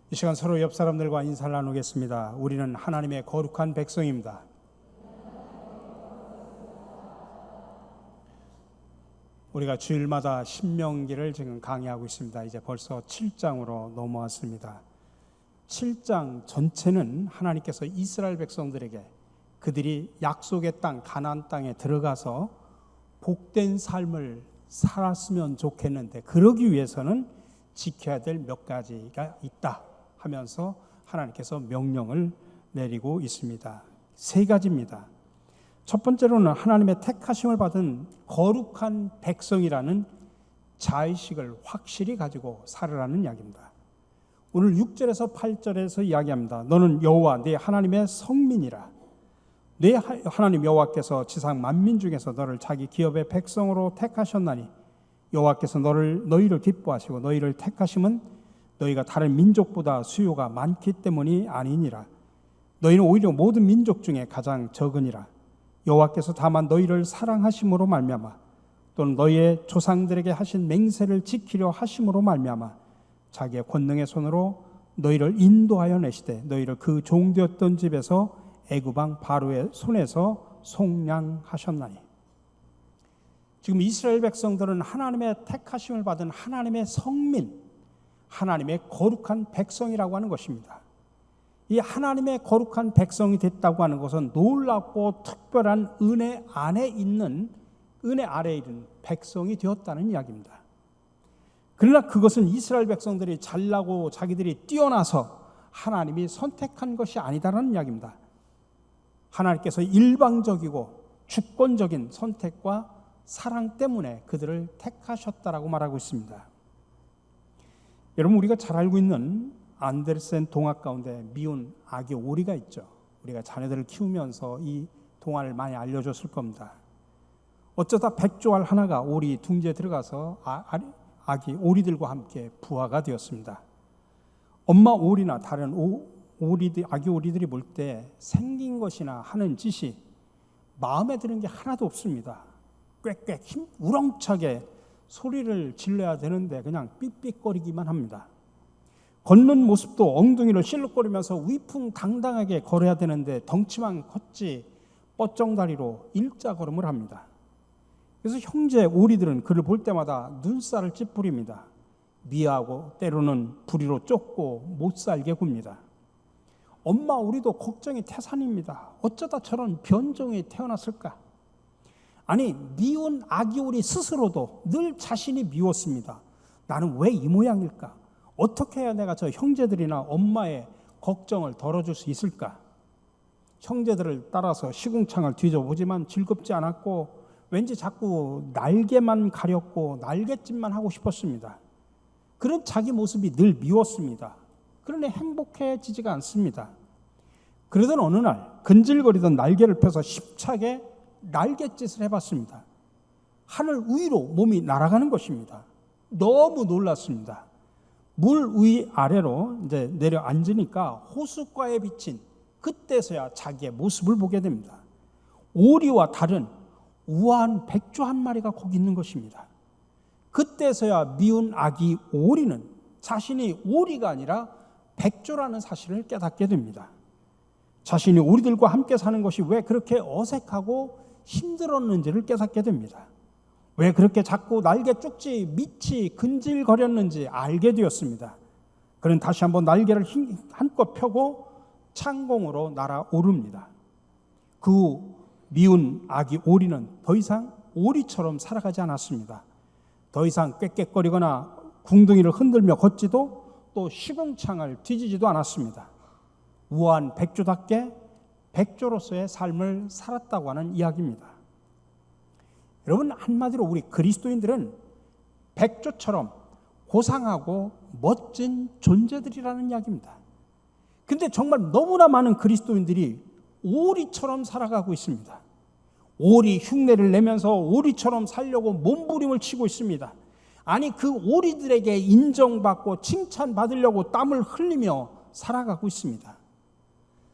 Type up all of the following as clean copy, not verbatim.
이 시간 서로 옆 사람들과 인사를 나누겠습니다. 우리는 하나님의 거룩한 백성입니다. 우리가 주일마다 신명기를 지금 강의하고 있습니다. 이제 벌써 7장으로 넘어왔습니다. 7장 전체는 하나님께서 이스라엘 백성들에게 그들이 약속의 땅 가나안 땅에 들어가서 복된 삶을 살았으면 좋겠는데, 그러기 위해서는 지켜야 될 몇 가지가 있다 하면서 하나님께서 명령을 내리고 있습니다. 세 가지입니다. 첫 번째로는 하나님의 택하심을 받은 거룩한 백성이라는 자의식을 확실히 가지고 살으라는 이야기입니다. 오늘 6절에서 8절에서 이야기합니다. 너는 여호와 네 하나님의 성민이라. 네 하나님 여호와께서 지상 만민 중에서 너를 자기 기업의 백성으로 택하셨나니, 여호와께서 너희를 기뻐하시고 너희를 택하심은 너희가 다른 민족보다 수요가 많기 때문이 아니니라. 너희는 오히려 모든 민족 중에 가장 적으니라. 여호와께서 다만 너희를 사랑하심으로 말미암아, 또는 너희의 조상들에게 하신 맹세를 지키려 하심으로 말미암아 자기의 권능의 손으로 너희를 인도하여 내시되 너희를 그 종되었던 집에서 애굽 왕 바로의 손에서 속량하셨나니. 지금 이스라엘 백성들은 하나님의 택하심을 받은 하나님의 성민, 하나님의 거룩한 백성이라고 하는 것입니다. 이 하나님의 거룩한 백성이 됐다고 하는 것은 놀랍고 특별한 은혜 아래에 있는 백성이 되었다는 이야기입니다. 그러나 그것은 이스라엘 백성들이 잘나고 자기들이 뛰어나서 하나님이 선택한 것이 아니다라는 이야기입니다. 하나님께서 일방적이고 주권적인 선택과 사랑 때문에 그들을 택하셨다라고 말하고 있습니다. 여러분, 우리가 잘 알고 있는 안데르센 동화 가운데 미운 아기 오리가 있죠. 우리가 자녀들을 키우면서 이 동화를 많이 알려줬을 겁니다. 어쩌다 백조알 하나가 오리 둥지에 들어가서 아기 오리들과 함께 부화가 되었습니다. 엄마 오리나 다른 아기 오리들이 볼 때 생긴 것이나 하는 짓이 마음에 드는 게 하나도 없습니다. 꽥꽥 우렁차게 소리를 질러야 되는데 그냥 삑삑거리기만 합니다. 걷는 모습도 엉덩이를 실룩거리면서 위풍당당하게 걸어야 되는데 덩치만 컸지 뻗정다리로 일자걸음을 합니다. 그래서 형제 오리들은 그를 볼 때마다 눈살을 찌푸립니다. 미워하고 때로는 부리로 쫓고 못살게 굽니다. 엄마 오리도 걱정이 태산입니다. 어쩌다 저런 변종이 태어났을까? 아니, 미운 아기 오리 스스로도 늘 자신이 미웠습니다. 나는 왜 이 모양일까? 어떻게 해야 내가 저 형제들이나 엄마의 걱정을 덜어줄 수 있을까? 형제들을 따라서 시궁창을 뒤져보지만 즐겁지 않았고 왠지 자꾸 날개만 가렸고 날갯짓만 하고 싶었습니다. 그런 자기 모습이 늘 미웠습니다. 그러니 행복해지지가 않습니다. 그러던 어느 날 근질거리던 날개를 펴서 힘차게 날갯짓을 해봤습니다. 하늘 위로 몸이 날아가는 것입니다. 너무 놀랐습니다. 물 위 아래로 이제 내려앉으니까 호숫가에 비친 그때서야 자기의 모습을 보게 됩니다. 오리와 다른 우아한 백조 한 마리가 거기 있는 것입니다. 그때서야 미운 아기 오리는 자신이 오리가 아니라 백조라는 사실을 깨닫게 됩니다. 자신이 오리들과 함께 사는 것이 왜 그렇게 어색하고 힘들었는지를 깨닫게 됩니다. 왜 그렇게 자꾸 날개 쪽지 밑이 근질거렸는지 알게 되었습니다. 그는 다시 한번 날개를 한껏 펴고 창공으로 날아오릅니다. 그 후 미운 아기 오리는 더 이상 오리처럼 살아가지 않았습니다. 더 이상 꽥꽥거리거나 궁둥이를 흔들며 걷지도 또 시궁창을 뒤지지도 않았습니다. 우아한 백조답게 백조로서의 삶을 살았다고 하는 이야기입니다. 여러분, 한마디로 우리 그리스도인들은 백조처럼 고상하고 멋진 존재들이라는 이야기입니다. 근데 정말 너무나 많은 그리스도인들이 오리처럼 살아가고 있습니다. 오리 흉내를 내면서 오리처럼 살려고 몸부림을 치고 있습니다. 아니, 그 오리들에게 인정받고 칭찬받으려고 땀을 흘리며 살아가고 있습니다.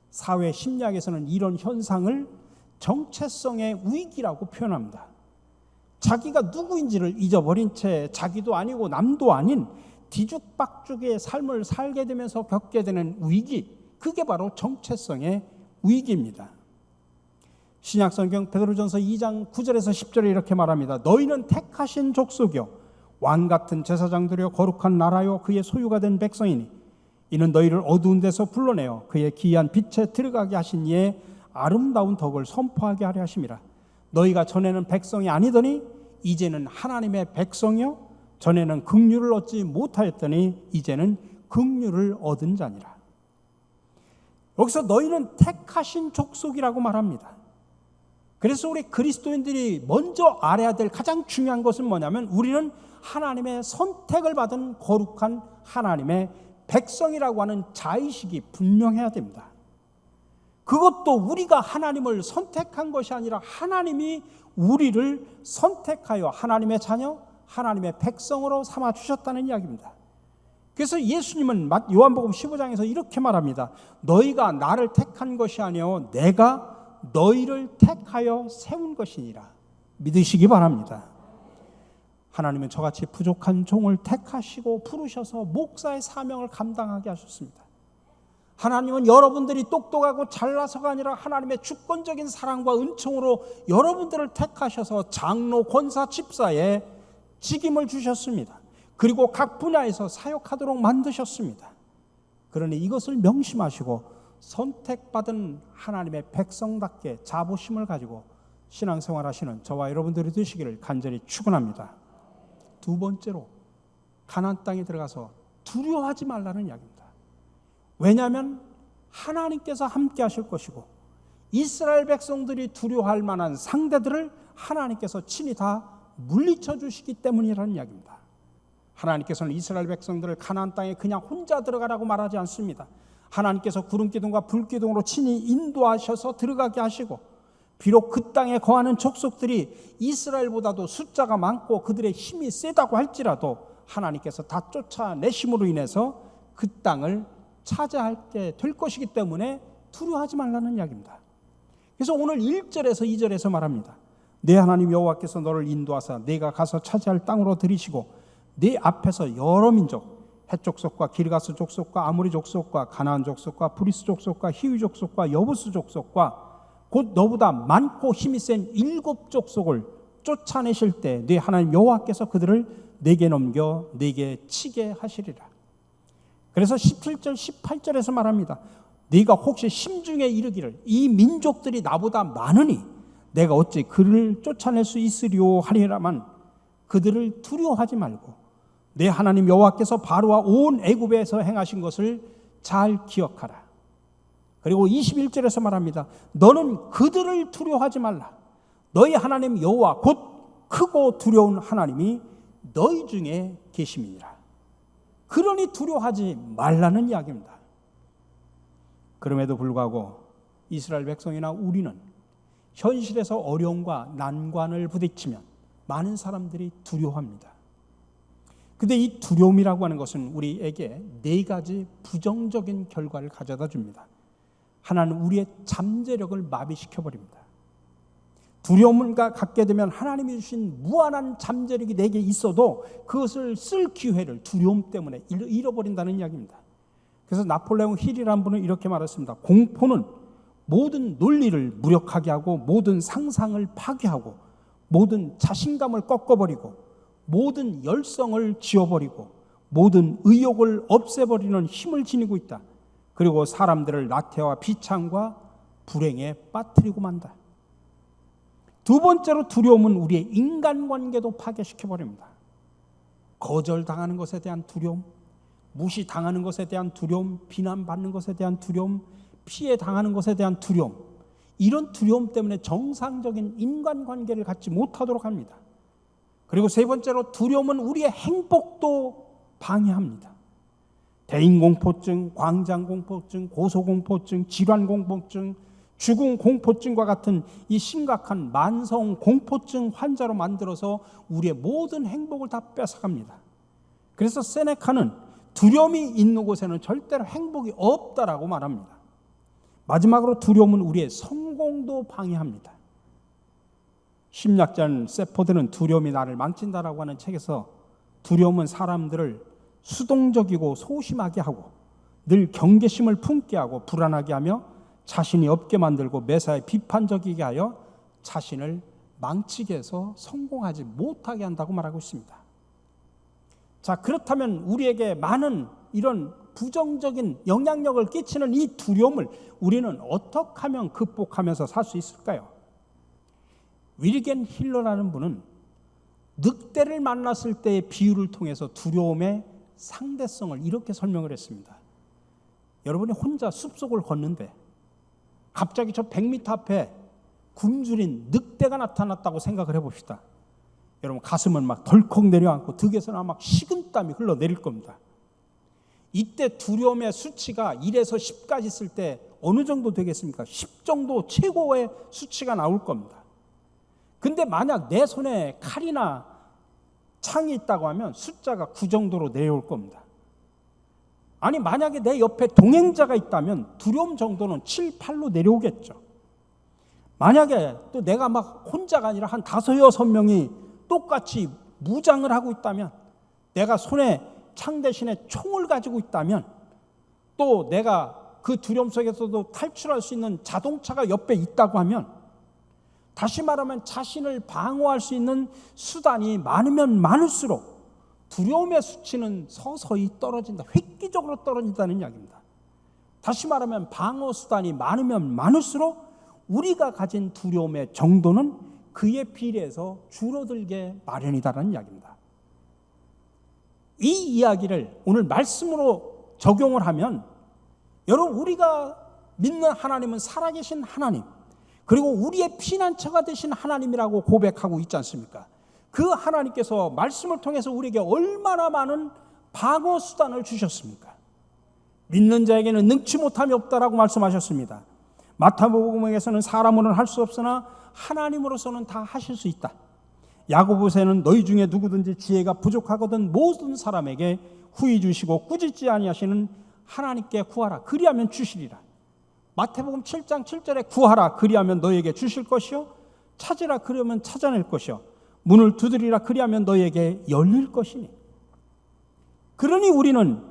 사회 심리학에서는 이런 현상을 정체성의 위기라고 표현합니다. 자기가 누구인지를 잊어버린 채 자기도 아니고 남도 아닌 뒤죽박죽의 삶을 살게 되면서 겪게 되는 위기, 그게 바로 정체성의 위기입니다. 신약성경 베드로전서 2장 9절에서 10절에 이렇게 말합니다. 너희는 택하신 족속이요 왕같은 제사장들이요 거룩한 나라요 그의 소유가 된 백성이니 이는 너희를 어두운 데서 불러내어 그의 기이한 빛에 들어가게 하신 이의 아름다운 덕을 선포하게 하려 하심이라. 너희가 전에는 백성이 아니더니 이제는 하나님의 백성이요 전에는 긍휼을 얻지 못하였더니 이제는 긍휼을 얻은 자니라. 여기서 너희는 택하신 족속이라고 말합니다. 그래서 우리 그리스도인들이 먼저 알아야 될 가장 중요한 것은 뭐냐면 우리는 하나님의 선택을 받은 거룩한 하나님의 백성이라고 하는 자의식이 분명해야 됩니다. 그것도 우리가 하나님을 선택한 것이 아니라 하나님이 우리를 선택하여 하나님의 자녀, 하나님의 백성으로 삼아주셨다는 이야기입니다. 그래서 예수님은 요한복음 15장에서 이렇게 말합니다. 너희가 나를 택한 것이 아니요 내가 너희를 택하여 세운 것이니라. 믿으시기 바랍니다. 하나님은 저같이 부족한 종을 택하시고 부르셔서 목사의 사명을 감당하게 하셨습니다. 하나님은 여러분들이 똑똑하고 잘나서가 아니라 하나님의 주권적인 사랑과 은총으로 여러분들을 택하셔서 장로, 권사, 집사의 직임을 주셨습니다. 그리고 각 분야에서 사역하도록 만드셨습니다. 그러니 이것을 명심하시고 선택받은 하나님의 백성답게 자부심을 가지고 신앙생활하시는 저와 여러분들이 되시기를 간절히 축원합니다. 두 번째로 가나안 땅에 들어가서 두려워하지 말라는 이야기입니다. 왜냐하면 하나님께서 함께 하실 것이고 이스라엘 백성들이 두려워할 만한 상대들을 하나님께서 친히 다 물리쳐 주시기 때문이라는 이야기입니다. 하나님께서는 이스라엘 백성들을 가나안 땅에 그냥 혼자 들어가라고 말하지 않습니다. 하나님께서 구름기둥과 불기둥으로 친히 인도하셔서 들어가게 하시고 비록 그 땅에 거하는 족속들이 이스라엘보다도 숫자가 많고 그들의 힘이 세다고 할지라도 하나님께서 다 쫓아내심으로 인해서 그 땅을 차지하게 될 것이기 때문에 두려워하지 말라는 이야기입니다. 그래서 오늘 1절에서 2절에서 말합니다. 내 하나님 여호와께서 너를 인도하사 내가 가서 차지할 땅으로 들이시고 네 앞에서 여러 민족 헷 족속과 기르가스 족속과 아모리 족속과 가나안 족속과 브리스 족속과 히위 족속과 여부스 족속과 곧 너보다 많고 힘이 센 7 족속을 쫓아내실 때 네 하나님 여호와께서 그들을 내게 넘겨 내게 치게 하시리라. 그래서 17절 18절에서 말합니다. 네가 혹시 심중에 이르기를 이 민족들이 나보다 많으니 내가 어찌 그를 쫓아낼 수 있으리요 하리라만 그들을 두려워하지 말고 내 하나님 여호와께서 바로와 온 애굽에서 행하신 것을 잘 기억하라. 그리고 21절에서 말합니다. 너는 그들을 두려워하지 말라. 너희 하나님 여호와 곧 크고 두려운 하나님이 너희 중에 계심이니라. 그러니 두려워하지 말라는 이야기입니다. 그럼에도 불구하고 이스라엘 백성이나 우리는 현실에서 어려움과 난관을 부딪히면 많은 사람들이 두려워합니다. 근데 이 두려움이라고 하는 것은 우리에게 4가지 부정적인 결과를 가져다 줍니다. 하나는 우리의 잠재력을 마비시켜버립니다. 두려움을 갖게 되면 하나님이 주신 무한한 잠재력이 내게 있어도 그것을 쓸 기회를 두려움 때문에 잃어버린다는 이야기입니다. 그래서 나폴레옹 힐이라는 분은 이렇게 말했습니다. 공포는 모든 논리를 무력하게 하고 모든 상상을 파괴하고 모든 자신감을 꺾어버리고 모든 열성을 지워버리고 모든 의욕을 없애버리는 힘을 지니고 있다. 그리고 사람들을 나태와 비창과 불행에 빠뜨리고 만다. 두 번째로 두려움은 우리의 인간관계도 파괴시켜버립니다. 거절당하는 것에 대한 두려움, 무시당하는 것에 대한 두려움, 비난받는 것에 대한 두려움, 피해당하는 것에 대한 두려움, 이런 두려움 때문에 정상적인 인간관계를 갖지 못하도록 합니다. 그리고 세 번째로 두려움은 우리의 행복도 방해합니다. 대인공포증, 광장공포증, 고소공포증, 질환공포증, 죽음공포증과 같은 이 심각한 만성공포증 환자로 만들어서 우리의 모든 행복을 다 뺏어갑니다. 그래서 세네카는 두려움이 있는 곳에는 절대로 행복이 없다라고 말합니다. 마지막으로 두려움은 우리의 성공도 방해합니다. 심리학자는 세포드는 두려움이 나를 망친다라고 하는 책에서 두려움은 사람들을 수동적이고 소심하게 하고 늘 경계심을 품게 하고 불안하게 하며 자신이 없게 만들고 매사에 비판적이게 하여 자신을 망치게 해서 성공하지 못하게 한다고 말하고 있습니다. 자, 그렇다면 우리에게 많은 이런 부정적인 영향력을 끼치는 이 두려움을 우리는 어떻게 하면 극복하면서 살 수 있을까요? 윌겐 힐러라는 분은 늑대를 만났을 때의 비유를 통해서 두려움의 상대성을 이렇게 설명을 했습니다. 여러분이 혼자 숲속을 걷는데 갑자기 저 100m 앞에 굶주린 늑대가 나타났다고 생각을 해봅시다. 여러분 가슴은 막 덜컥 내려앉고 득에서는 막 식은땀이 흘러내릴 겁니다. 이때 두려움의 수치가 1에서 10까지 있을 때 어느 정도 되겠습니까? 10 정도 최고의 수치가 나올 겁니다. 근데 만약 내 손에 칼이나 창이 있다고 하면 숫자가 9 정도로 내려올 겁니다. 아니 만약에 내 옆에 동행자가 있다면 두려움 정도는 7, 8로 내려오겠죠. 만약에 또 내가 막 혼자가 아니라 한 5, 6명이 똑같이 무장을 하고 있다면, 내가 손에 창 대신에 총을 가지고 있다면, 또 내가 그 두려움 속에서도 탈출할 수 있는 자동차가 옆에 있다고 하면, 다시 말하면 자신을 방어할 수 있는 수단이 많으면 많을수록 두려움의 수치는 서서히 떨어진다. 획기적으로 떨어진다는 이야기입니다. 다시 말하면 방어 수단이 많으면 많을수록 우리가 가진 두려움의 정도는 그에 비례해서 줄어들게 마련이다라는 이야기입니다. 이 이야기를 오늘 말씀으로 적용을 하면, 여러분 우리가 믿는 하나님은 살아계신 하나님, 그리고 우리의 피난처가 되신 하나님이라고 고백하고 있지 않습니까? 그 하나님께서 말씀을 통해서 우리에게 얼마나 많은 방어 수단을 주셨습니까? 믿는 자에게는 능치 못함이 없다라고 말씀하셨습니다. 마태복음에서는 사람으로는 할 수 없으나 하나님으로서는 다 하실 수 있다. 야고보서에는 너희 중에 누구든지 지혜가 부족하거든 모든 사람에게 후히 주시고 꾸짖지 아니하시는 하나님께 구하라 그리하면 주시리라. 마태복음 7장 7절에 구하라 그리하면 너희에게 주실 것이요 찾으라 그러면 찾아낼 것이요 문을 두드리라 그리하면 너희에게 열릴 것이니. 그러니 우리는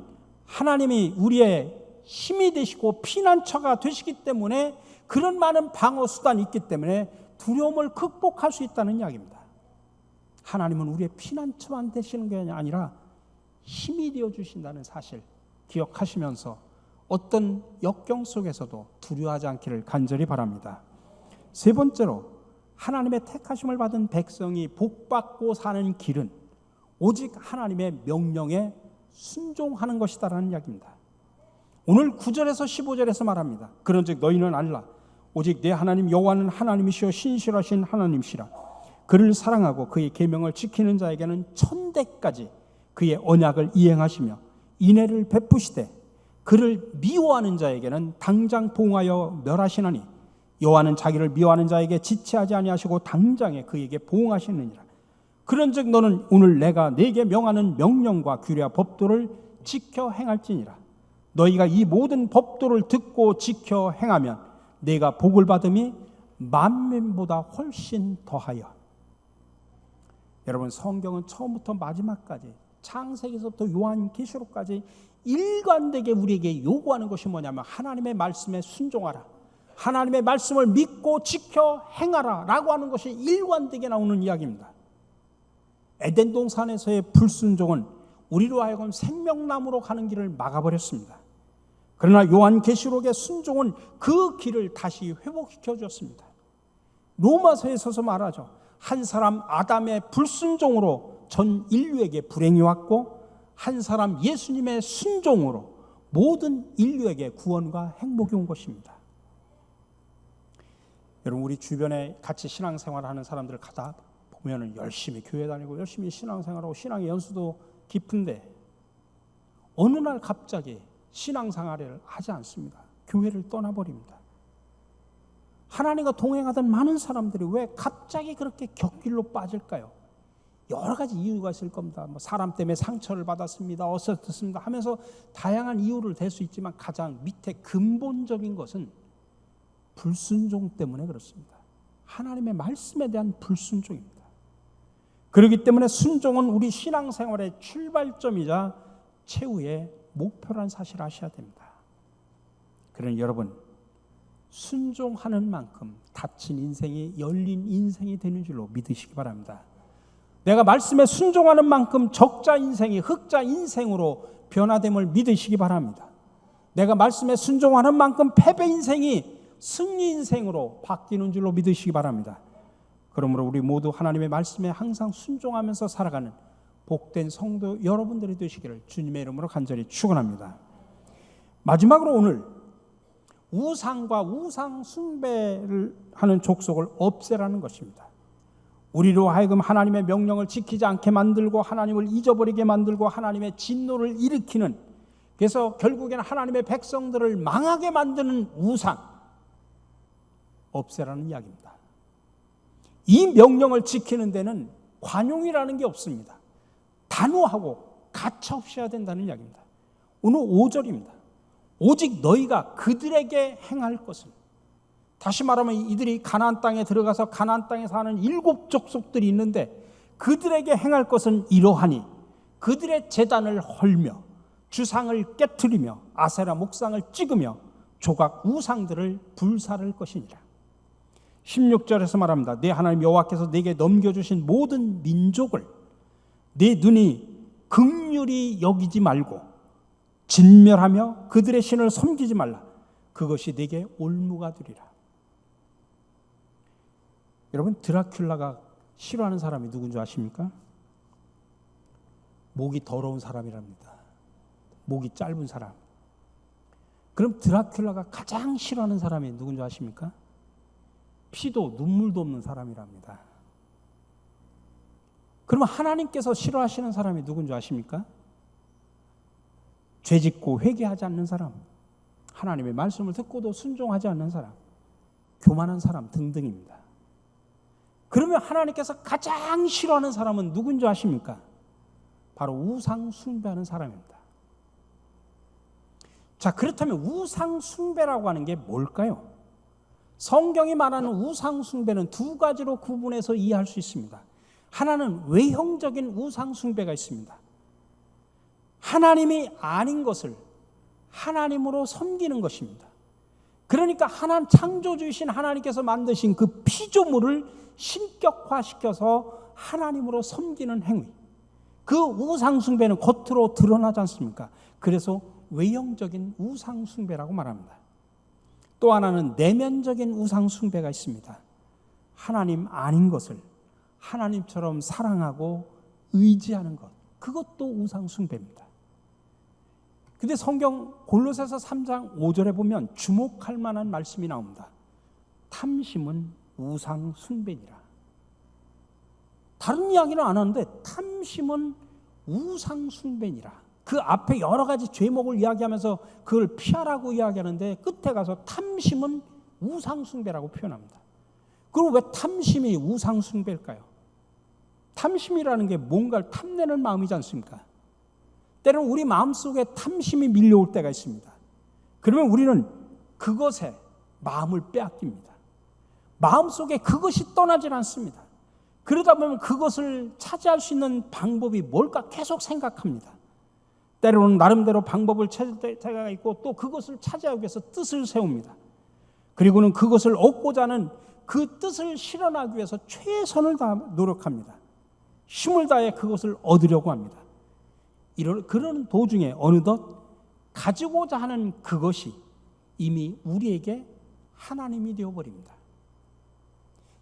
하나님이 우리의 힘이 되시고 피난처가 되시기 때문에 그런 많은 방어 수단이 있기 때문에 두려움을 극복할 수 있다는 이야기입니다. 하나님은 우리의 피난처만 되시는 게 아니라 힘이 되어 주신다는 사실 기억하시면서 어떤 역경 속에서도 두려워하지 않기를 간절히 바랍니다. 세 번째로, 하나님의 택하심을 받은 백성이 복받고 사는 길은 오직 하나님의 명령에 순종하는 것이다라는 이야기입니다. 오늘 9절에서 15절에서 말합니다. 그런즉 너희는 알라 오직 내 하나님 여호와는 하나님이시여 신실하신 하나님이시라. 그를 사랑하고 그의 계명을 지키는 자에게는 천대까지 그의 언약을 이행하시며 인애를 베푸시되 그를 미워하는 자에게는 당장 보응하여 멸하시나니 여호와는 자기를 미워하는 자에게 지체하지 아니하시고 당장에 그에게 보응하시느니라. 그런즉 너는 오늘 내가 네게 명하는 명령과 규례와 법도를 지켜 행할지니라. 너희가 이 모든 법도를 듣고 지켜 행하면 내가 복을 받음이 만민보다 훨씬 더하여. 여러분 성경은 처음부터 마지막까지 창세기서부터 요한계시록까지 일관되게 우리에게 요구하는 것이 뭐냐면 하나님의 말씀에 순종하라, 하나님의 말씀을 믿고 지켜 행하라 라고 하는 것이 일관되게 나오는 이야기입니다. 에덴 동산에서의 불순종은 우리로 하여금 생명나무로 가는 길을 막아버렸습니다. 그러나 요한계시록의 순종은 그 길을 다시 회복시켜 줬습니다. 로마서에 서서 말하죠. 한 사람 아담의 불순종으로 전 인류에게 불행이 왔고 한 사람 예수님의 순종으로 모든 인류에게 구원과 행복이 온 것입니다. 여러분 우리 주변에 같이 신앙생활하는 사람들 가다 보면은 열심히 교회 다니고 열심히 신앙생활하고 신앙의 연수도 깊은데 어느 날 갑자기 신앙생활을 하지 않습니다. 교회를 떠나버립니다. 하나님과 동행하던 많은 사람들이 왜 갑자기 그렇게 격길로 빠질까요? 여러 가지 이유가 있을 겁니다. 뭐 사람 때문에 상처를 받았습니다. 어떻습니다 하면서 다양한 이유를 댈 수 있지만 가장 밑에 근본적인 것은 불순종 때문에 그렇습니다. 하나님의 말씀에 대한 불순종입니다. 그렇기 때문에 순종은 우리 신앙생활의 출발점이자 최후의 목표란 사실을 아셔야 됩니다. 그러니 여러분, 순종하는 만큼 닫힌 인생이 열린 인생이 되는 줄로 믿으시기 바랍니다. 내가 말씀에 순종하는 만큼 적자 인생이 흑자 인생으로 변화됨을 믿으시기 바랍니다. 내가 말씀에 순종하는 만큼 패배 인생이 승리 인생으로 바뀌는 줄로 믿으시기 바랍니다. 그러므로 우리 모두 하나님의 말씀에 항상 순종하면서 살아가는 복된 성도 여러분들이 되시기를 주님의 이름으로 간절히 축원합니다. 마지막으로 오늘 우상과 우상 숭배를 하는 족속을 없애라는 것입니다. 우리로 하여금 하나님의 명령을 지키지 않게 만들고 하나님을 잊어버리게 만들고 하나님의 진노를 일으키는, 그래서 결국에는 하나님의 백성들을 망하게 만드는 우상 없애라는 이야기입니다. 이 명령을 지키는 데는 관용이라는 게 없습니다. 단호하고 가차없이 해야 된다는 이야기입니다. 오늘 5절입니다. 오직 너희가 그들에게 행할 것은, 다시 말하면 이들이 가나안 땅에 들어가서 가나안 땅에 사는 7 족속들이 있는데 그들에게 행할 것은 이러하니 그들의 제단을 헐며 주상을 깨트리며 아세라 목상을 찍으며 조각 우상들을 불사를 것이니라. 16절에서 말합니다. 내 하나님 여호와께서 내게 넘겨주신 모든 민족을 내 눈이 긍휼히 여기지 말고 진멸하며 그들의 신을 섬기지 말라. 그것이 내게 올무가 되리라. 여러분, 드라큘라가 싫어하는 사람이 누군지 아십니까? 목이 더러운 사람이랍니다. 목이 짧은 사람. 그럼 드라큘라가 가장 싫어하는 사람이 누군지 아십니까? 피도 눈물도 없는 사람이랍니다. 그러면 하나님께서 싫어하시는 사람이 누군지 아십니까? 죄짓고 회개하지 않는 사람, 하나님의 말씀을 듣고도 순종하지 않는 사람, 교만한 사람 등등입니다. 그러면 하나님께서 가장 싫어하는 사람은 누군지 아십니까? 바로 우상 숭배하는 사람입니다. 자, 그렇다면 우상 숭배라고 하는 게 뭘까요? 성경이 말하는 우상 숭배는 2 가지로 구분해서 이해할 수 있습니다. 하나는 외형적인 우상 숭배가 있습니다. 하나님이 아닌 것을 하나님으로 섬기는 것입니다. 그러니까 하나님, 창조주이신 하나님께서 만드신 그 피조물을 신격화시켜서 하나님으로 섬기는 행위, 그 우상 숭배는 겉으로 드러나지 않습니까? 그래서 외형적인 우상 숭배라고 말합니다. 또 하나는 내면적인 우상 숭배가 있습니다. 하나님 아닌 것을 하나님처럼 사랑하고 의지하는 것, 그것도 우상 숭배입니다. 근데 성경 골로새서 3장 5절에 보면 주목할 만한 말씀이 나옵니다. 탐심은 우상 숭배니라. 다른 이야기는 안 하는데 탐심은 우상 숭배니라. 그 앞에 여러 가지 죄목을 이야기하면서 그걸 피하라고 이야기하는데 끝에 가서 탐심은 우상 숭배라고 표현합니다. 그럼 왜 탐심이 우상 숭배일까요? 탐심이라는 게 뭔가를 탐내는 마음이지 않습니까? 때로는 우리 마음속에 탐심이 밀려올 때가 있습니다. 그러면 우리는 그것에 마음을 빼앗깁니다. 마음속에 그것이 떠나질 않습니다. 그러다 보면 그것을 차지할 수 있는 방법이 뭘까 계속 생각합니다. 때로는 나름대로 방법을 찾을 때가 있고 또 그것을 차지하기 위해서 뜻을 세웁니다. 그리고는 그것을 얻고자 하는 그 뜻을 실현하기 위해서 최선을 다해 노력합니다. 힘을 다해 그것을 얻으려고 합니다. 그런 도중에 어느덧 가지고자 하는 그것이 이미 우리에게 하나님이 되어버립니다.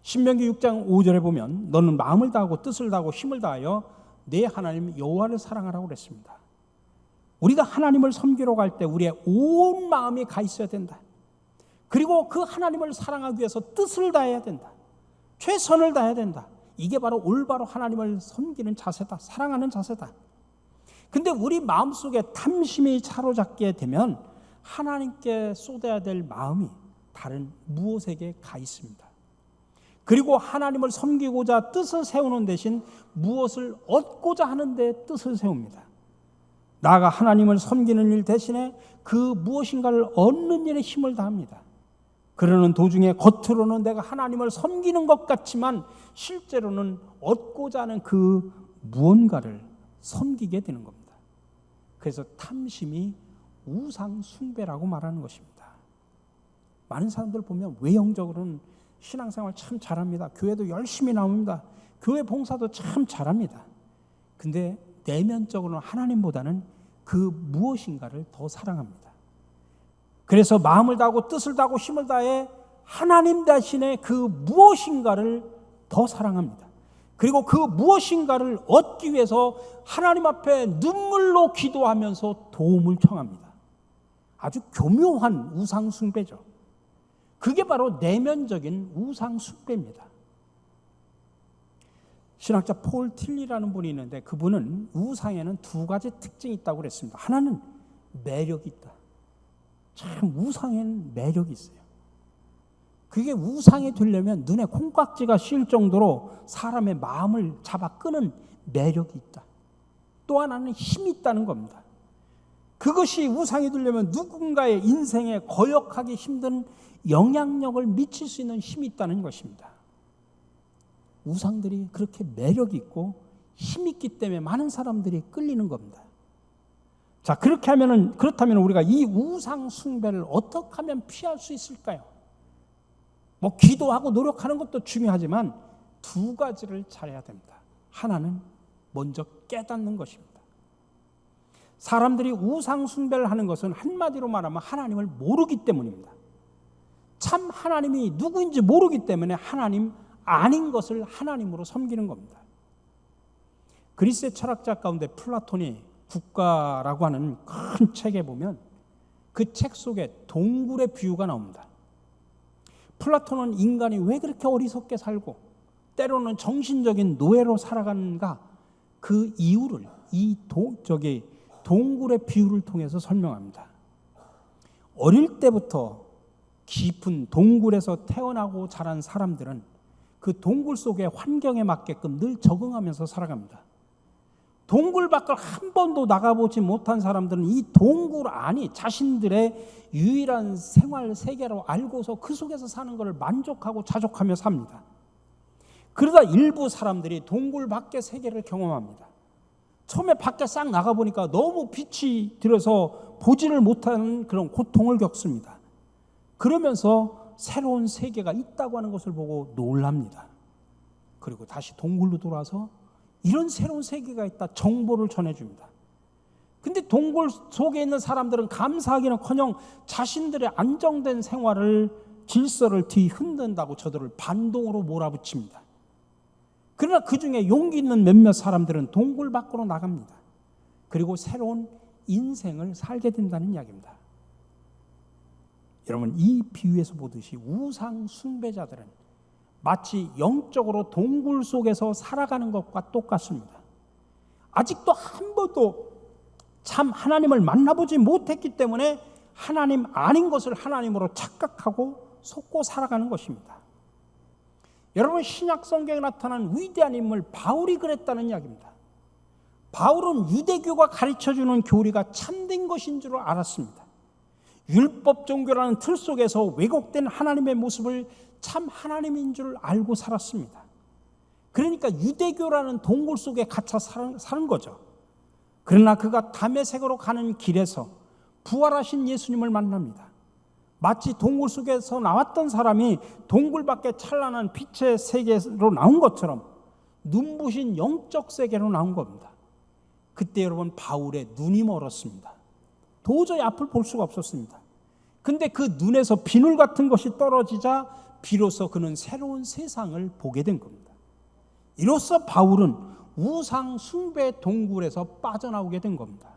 신명기 6장 5절에 보면 너는 마음을 다하고 뜻을 다하고 힘을 다하여 내 하나님 여호와를 사랑하라고 그랬습니다. 우리가 하나님을 섬기러 갈 때 우리의 온 마음이 가 있어야 된다. 그리고 그 하나님을 사랑하기 위해서 뜻을 다해야 된다. 최선을 다해야 된다. 이게 바로 올바로 하나님을 섬기는 자세다. 사랑하는 자세다. 근데 우리 마음속에 탐심이 사로잡게 되면 하나님께 쏟아야 될 마음이 다른 무엇에게 가 있습니다. 그리고 하나님을 섬기고자 뜻을 세우는 대신 무엇을 얻고자 하는데 뜻을 세웁니다. 나아가 하나님을 섬기는 일 대신에 그 무엇인가를 얻는 일에 힘을 다합니다. 그러는 도중에 겉으로는 내가 하나님을 섬기는 것 같지만 실제로는 얻고자 하는 그 무언가를 섬기게 되는 겁니다. 그래서 탐심이 우상 숭배라고 말하는 것입니다. 많은 사람들 보면 외형적으로는 신앙생활 참 잘합니다. 교회도 열심히 나옵니다. 교회 봉사도 참 잘합니다. 근데 내면적으로는 하나님보다는 그 무엇인가를 더 사랑합니다. 그래서 마음을 다하고 뜻을 다하고 힘을 다해 하나님 대신에 그 무엇인가를 더 사랑합니다. 그리고 그 무엇인가를 얻기 위해서 하나님 앞에 눈물로 기도하면서 도움을 청합니다. 아주 교묘한 우상 숭배죠. 그게 바로 내면적인 우상 숭배입니다. 신학자 폴 틸리라는 분이 있는데 그분은 우상에는 두 가지 특징이 있다고 그랬습니다. 하나는 매력이 있다. 참 우상에는 매력이 있어요. 그게 우상이 되려면 눈에 콩깍지가 씌일 정도로 사람의 마음을 잡아 끄는 매력이 있다. 또 하나는 힘이 있다는 겁니다. 그것이 우상이 되려면 누군가의 인생에 거역하기 힘든 영향력을 미칠 수 있는 힘이 있다는 것입니다. 우상들이 그렇게 매력이 있고 힘이 있기 때문에 많은 사람들이 끌리는 겁니다. 자, 그렇다면 우리가 이 우상 숭배를 어떻게 하면 피할 수 있을까요? 뭐 기도하고 노력하는 것도 중요하지만 두 가지를 잘해야 됩니다. 하나는 먼저 깨닫는 것입니다. 사람들이 우상 숭배를 하는 것은 한마디로 말하면 하나님을 모르기 때문입니다. 참 하나님이 누구인지 모르기 때문에 하나님 아닌 것을 하나님으로 섬기는 겁니다. 그리스의 철학자 가운데 플라톤이 국가라고 하는 큰 책에 보면 그 책 속에 동굴의 비유가 나옵니다. 플라톤은 인간이 왜 그렇게 어리석게 살고 때로는 정신적인 노예로 살아가는가 그 이유를 이 동굴의 비유를 통해서 설명합니다. 어릴 때부터 깊은 동굴에서 태어나고 자란 사람들은 그 동굴 속의 환경에 맞게끔 늘 적응하면서 살아갑니다. 동굴 밖을 한 번도 나가보지 못한 사람들은 이 동굴 안이 자신들의 유일한 생활 세계로 알고서 그 속에서 사는 것을 만족하고 자족하며 삽니다. 그러다 일부 사람들이 동굴 밖의 세계를 경험합니다. 처음에 밖에 싹 나가보니까 너무 빛이 들어서 보지를 못하는 그런 고통을 겪습니다. 그러면서 새로운 세계가 있다고 하는 것을 보고 놀랍니다. 그리고 다시 동굴로 돌아와서 이런 새로운 세계가 있다 정보를 전해줍니다. 근데 동굴 속에 있는 사람들은 감사하기는커녕 자신들의 안정된 생활을 질서를 뒤흔든다고 저들을 반동으로 몰아붙입니다. 그러나 그 중에 용기 있는 몇몇 사람들은 동굴 밖으로 나갑니다. 그리고 새로운 인생을 살게 된다는 이야기입니다. 여러분, 이 비유에서 보듯이 우상 숭배자들은 마치 영적으로 동굴 속에서 살아가는 것과 똑같습니다. 아직도 한 번도 참 하나님을 만나보지 못했기 때문에 하나님 아닌 것을 하나님으로 착각하고 속고 살아가는 것입니다. 여러분, 신약 성경에 나타난 위대한 인물 바울이 그랬다는 이야기입니다. 바울은 유대교가 가르쳐주는 교리가 참된 것인 줄 알았습니다. 율법 종교라는 틀 속에서 왜곡된 하나님의 모습을 참 하나님인 줄 알고 살았습니다. 그러니까 유대교라는 동굴 속에 갇혀 사는 거죠. 그러나 그가 다메섹으로 가는 길에서 부활하신 예수님을 만납니다. 마치 동굴 속에서 나왔던 사람이 동굴 밖에 찬란한 빛의 세계로 나온 것처럼 눈부신 영적 세계로 나온 겁니다. 그때 여러분, 바울의 눈이 멀었습니다. 도저히 앞을 볼 수가 없었습니다. 근데 그 눈에서 비늘 같은 것이 떨어지자 비로소 그는 새로운 세상을 보게 된 겁니다. 이로써 바울은 우상 숭배 동굴에서 빠져나오게 된 겁니다.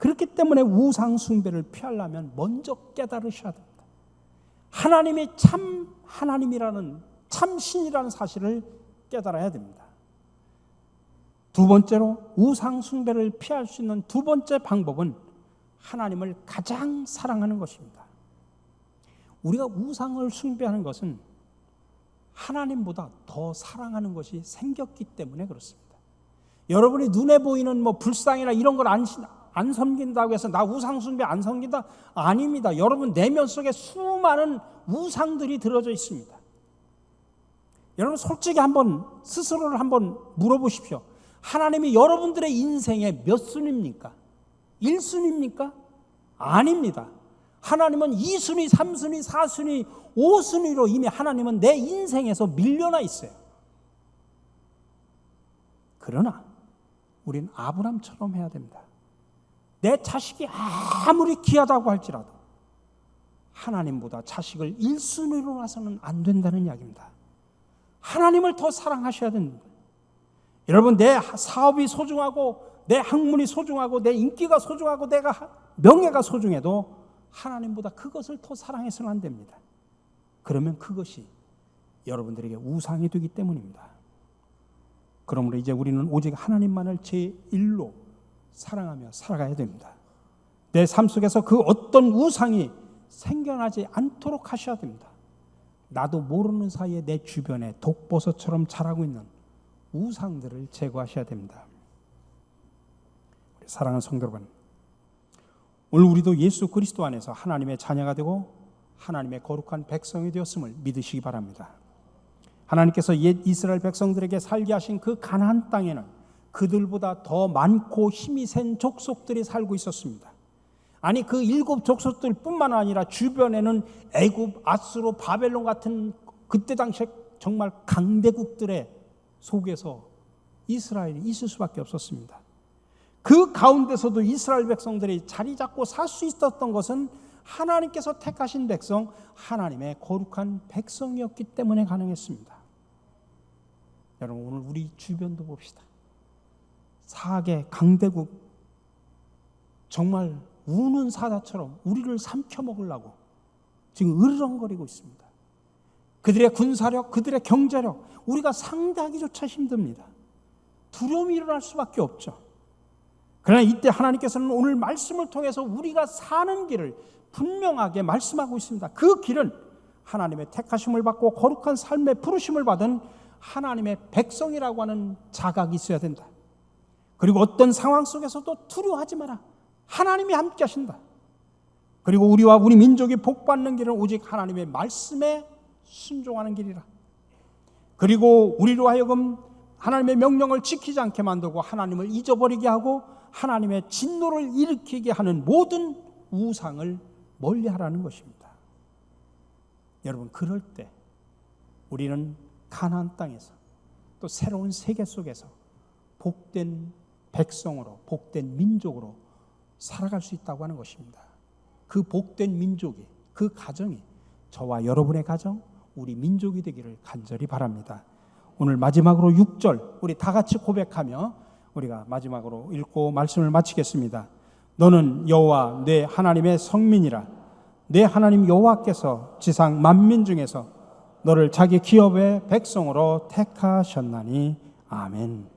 그렇기 때문에 우상 숭배를 피하려면 먼저 깨달으셔야 됩니다. 하나님이 참 하나님이라는 참 신이라는 사실을 깨달아야 됩니다. 두 번째로 우상 숭배를 피할 수 있는 두 번째 방법은 하나님을 가장 사랑하는 것입니다. 우리가 우상을 숭배하는 것은 하나님보다 더 사랑하는 것이 생겼기 때문에 그렇습니다. 여러분이 눈에 보이는 불상이나 이런 걸 안 섬긴다고 해서 나 우상 숭배 안 섬긴다? 아닙니다. 여러분 내면 속에 수많은 우상들이 들어져 있습니다. 여러분 솔직히 한번 스스로를 한번 물어보십시오. 하나님이 여러분들의 인생의 몇 순위입니까? 1순위입니까? 아닙니다. 하나님은 2순위, 3순위, 4순위, 5순위로 이미 하나님은 내 인생에서 밀려나 있어요. 그러나 우린 아브람처럼 해야 됩니다. 내 자식이 아무리 귀하다고 할지라도 하나님보다 자식을 1순위로 놔서는 안 된다는 이야기입니다. 하나님을 더 사랑하셔야 됩니다. 여러분, 내 사업이 소중하고 내 학문이 소중하고 내 인기가 소중하고 내가 명예가 소중해도 하나님보다 그것을 더 사랑해서는 안 됩니다. 그러면 그것이 여러분들에게 우상이 되기 때문입니다. 그러므로 이제 우리는 오직 하나님만을 제1로 사랑하며 살아가야 됩니다. 내 삶 속에서 그 어떤 우상이 생겨나지 않도록 하셔야 됩니다. 나도 모르는 사이에 내 주변에 독버섯처럼 자라고 있는 우상들을 제거하셔야 됩니다. 사랑하는 성도 여러분, 오늘 우리도 예수 그리스도 안에서 하나님의 자녀가 되고 하나님의 거룩한 백성이 되었음을 믿으시기 바랍니다. 하나님께서 옛 이스라엘 백성들에게 살게 하신 그 가나안 땅에는 그들보다 더 많고 힘이 센 족속들이 살고 있었습니다. 아니, 그 7 족속들 뿐만 아니라 주변에는 애굽, 아수르, 바벨론 같은 그때 당시에 정말 강대국들의 속에서 이스라엘이 있을 수밖에 없었습니다. 그 가운데서도 이스라엘 백성들이 자리 잡고 살 수 있었던 것은 하나님께서 택하신 백성, 하나님의 거룩한 백성이었기 때문에 가능했습니다. 여러분, 오늘 우리 주변도 봅시다. 사악의 강대국, 정말 우는 사자처럼 우리를 삼켜먹으려고 지금 으르렁거리고 있습니다. 그들의 군사력, 그들의 경제력, 우리가 상대하기조차 힘듭니다. 두려움이 일어날 수밖에 없죠. 그러나 이때 하나님께서는 오늘 말씀을 통해서 우리가 사는 길을 분명하게 말씀하고 있습니다. 그 길은 하나님의 택하심을 받고 거룩한 삶의 부르심을 받은 하나님의 백성이라고 하는 자각이 있어야 된다. 그리고 어떤 상황 속에서도 두려워하지 마라. 하나님이 함께 하신다. 그리고 우리와 우리 민족이 복받는 길은 오직 하나님의 말씀에 순종하는 길이라. 그리고 우리로 하여금 하나님의 명령을 지키지 않게 만들고 하나님을 잊어버리게 하고 하나님의 진노를 일으키게 하는 모든 우상을 멀리하라는 것입니다. 여러분, 그럴 때 우리는 가나안 땅에서 또 새로운 세계 속에서 복된 백성으로, 복된 민족으로 살아갈 수 있다고 하는 것입니다. 그 복된 민족이, 그 가정이 저와 여러분의 가정, 우리 민족이 되기를 간절히 바랍니다. 오늘 마지막으로 6절 우리 다 같이 고백하며 우리가 마지막으로 읽고 말씀을 마치겠습니다. 너는 여호와 내 하나님의 성민이라. 내 하나님 여호와께서 지상 만민 중에서 너를 자기 기업의 백성으로 택하셨나니. 아멘.